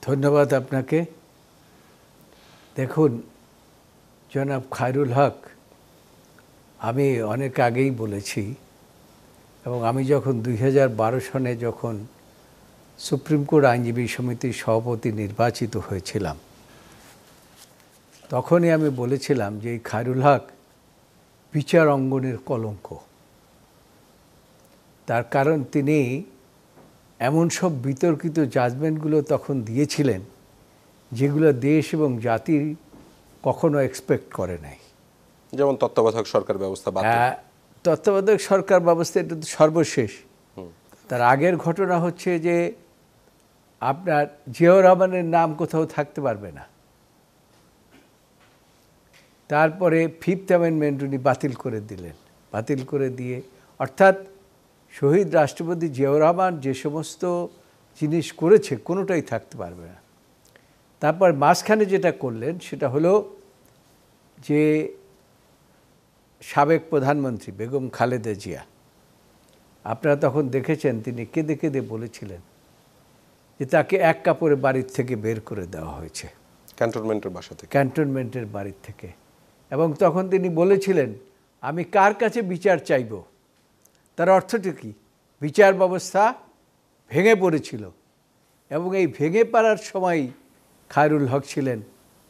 ধন্যবাদ আপনাকে। দেখুন জনাব খায়রুল হক, আমি অনেক আগেই বলেছি এবং আমি যখন 2012 সনে যখন সুপ্রিম কোর্ট আইনজীবী সমিতির সভাপতি নির্বাচিত হয়েছিলাম, তখনই আমি বলেছিলাম যে এই খায়রুল হক বিচার অঙ্গনের কলঙ্ক। তার কারণ তিনি এমন সব বিতর্কিত জাজমেন্টগুলো তখন দিয়েছিলেন যেগুলো দেশ এবং জাতি কখনো এক্সপেক্ট করে নাই। যেমন তত্ত্বাবধায়ক সরকার ব্যবস্থা বাতিল। তত্ত্বাবধায়ক সরকার ব্যবস্থা এটা তো সর্বশেষ। তার আগের ঘটনা হচ্ছে যে আপনার জিয়াউর রহমানের নাম কোথাও থাকতে পারবে না। তারপরে 5th অ্যামেন্ডমেন্ট উনি বাতিল করে দিলেন। বাতিল করে দিয়ে অর্থাৎ শহীদ রাষ্ট্রপতি জিয়াউর রহমান যে সমস্ত জিনিস করেছে কোনোটাই থাকতে পারবে না। তারপর মাঝখানে যেটা করলেন সেটা হলো যে সাবেক প্রধানমন্ত্রী বেগম খালেদা জিয়া, আপনারা তখন দেখেছেন তিনি কেঁদে কেঁদে বলেছিলেন যে তাকে এক কাপড়ে বাড়ির থেকে বের করে দেওয়া হয়েছে, ক্যান্টনমেন্টের বাসা থেকে, ক্যান্টনমেন্টের বাড়ির থেকে। এবং তখন তিনি বলেছিলেন আমি কার কাছে বিচার চাইব। তার অর্থটা কি? বিচার ব্যবস্থা ভেঙে পড়েছিল এবং এই ভেঙে পড়ার সময় খায়রুল হক ছিলেন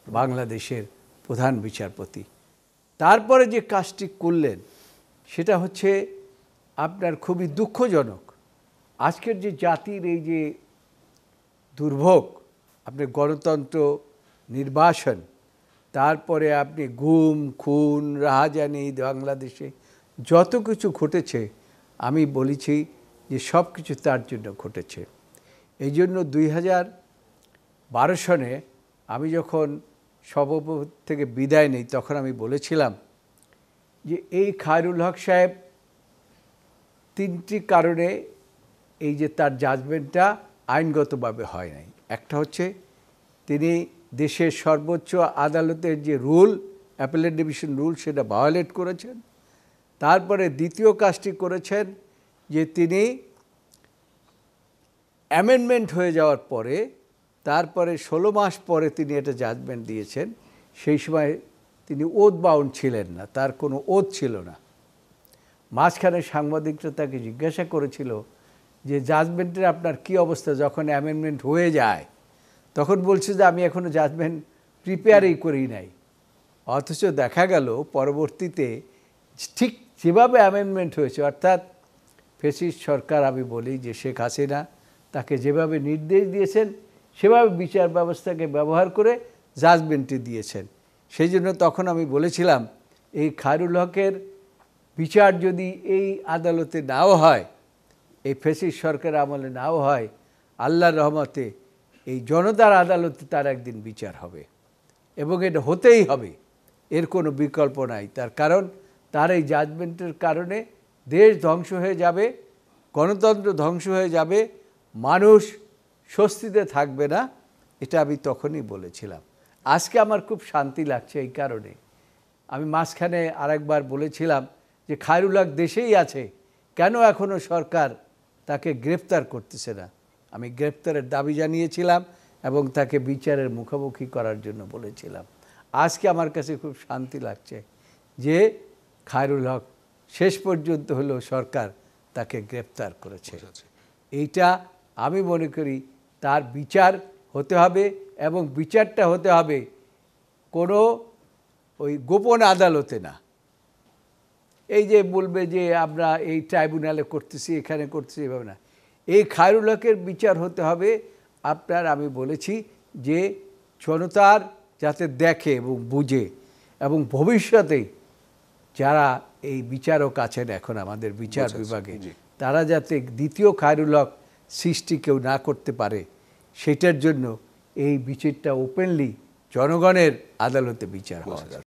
বাংলাদেশের প্রধান বিচারপতি। তারপরে যে কাজটি করলেন সেটা হচ্ছে আপনার খুবই দুঃখজনক। আজকের যে জাতির এই যে দুর্ভোগ, আপনি গণতন্ত্র, নির্বাসন, তারপরে আপনি গুম খুন রাহাজানি, বাংলাদেশে যত কিছু ঘটেছে আমি বলেছি যে সব কিছু তার জন্য ঘটেছে। এই জন্য 2012 সনে আমি যখন সভাপতি থেকে বিদায় নেই তখন আমি বলেছিলাম যে এই খায়রুল হক সাহেব 3টি কারণে এই যে তার জাজমেন্টটা আইনগতভাবে হয় নাই। একটা হচ্ছে তিনি দেশের সর্বোচ্চ আদালতের যে রুল, অ্যাপেলেট ডিভিশন রুল, সেটা ভায়োলেট করেছেন। তারপরে দ্বিতীয় কাজটি করেছেন যে তিনি অ্যামেন্ডমেন্ট হয়ে যাওয়ার পরে তারপরে 16 মাস পরে তিনি এটা জাজমেন্ট দিয়েছেন। সেই সময় তিনি ওথ বাউন্ড ছিলেন না, তার কোনো ওথ ছিল না। মাঝখানে সাংবাদিকরা তাকে জিজ্ঞাসা করেছিল যে জাজমেন্টের আপনার কি অবস্থা যখন অ্যামেন্ডমেন্ট হয়ে যায়? তখন বলছে যে আমি এখনও জাজমেন্ট প্রিপেয়ারই করি নাই। অথচ দেখা গেল পরবর্তীতে ঠিক যেভাবে অ্যামেন্ডমেন্ট হয়েছে, অর্থাৎ ফ্যাসিস্ট সরকার, আমি বলি যে শেখ হাসিনা তাকে যেভাবে নির্দেশ দিয়েছেন সেভাবে বিচার ব্যবস্থাকে ব্যবহার করে জাজমেন্টটি দিয়েছেন। সেই জন্য তখন আমি বলেছিলাম এই খায়রুল হকের বিচার যদি এই আদালতে নাও হয়, এই ফ্যাসিস্ট সরকার আমলে নাও হয়, আল্লাহর রহমতে এই জনতার আদালতে তার একদিন বিচার হবে এবং এটা হতেই হবে, এর কোনো বিকল্প নাই। তার কারণ তার এই জাজমেন্টের কারণে দেশ ধ্বংস হয়ে যাবে, গণতন্ত্র ধ্বংস হয়ে যাবে, মানুষ স্বস্তিতে থাকবে না। এটা আমি তখনই বলেছিলাম। আজকে আমার খুব শান্তি লাগছে এই কারণে। আমি মাঝখানে আরেকবার বলেছিলাম যে খায়রুল হক দেশেই আছে, কেন এখনও সরকার তাকে গ্রেফতার করতেছে না? আমি গ্রেফতারের দাবি জানিয়েছিলাম এবং তাকে বিচারের মুখোমুখি করার জন্য বলেছিলাম। আজকে আমার কাছে খুব শান্তি লাগছে যে খায়রুল হক শেষ পর্যন্ত হলেও সরকার তাকে গ্রেফতার করেছে। এইটা আমি মনে করি তার বিচার হতে হবে এবং বিচারটা হতে হবে কোনো ওই গোপন আদালতে না। এই যে বলবে যে আমরা এই ট্রাইব্যুনালে করতেছি, এখানে করতেছি, এভাবে না। এই খায়রুল হকের বিচার হতে হবে আপনার, আমি বলেছি যে জনতার যাতে দেখে এবং বুঝে, এবং ভবিষ্যতে যারা এই বিচারক আছেন এখন আমাদের বিচার বিভাগে, তারা যাতে দ্বিতীয় খায়রুল হক সৃষ্টি কেউ না করতে পারে, সেটার জন্য এই বিচারটা ওপেনলি জনগণের আদালতে বিচার হওয়া দরকার।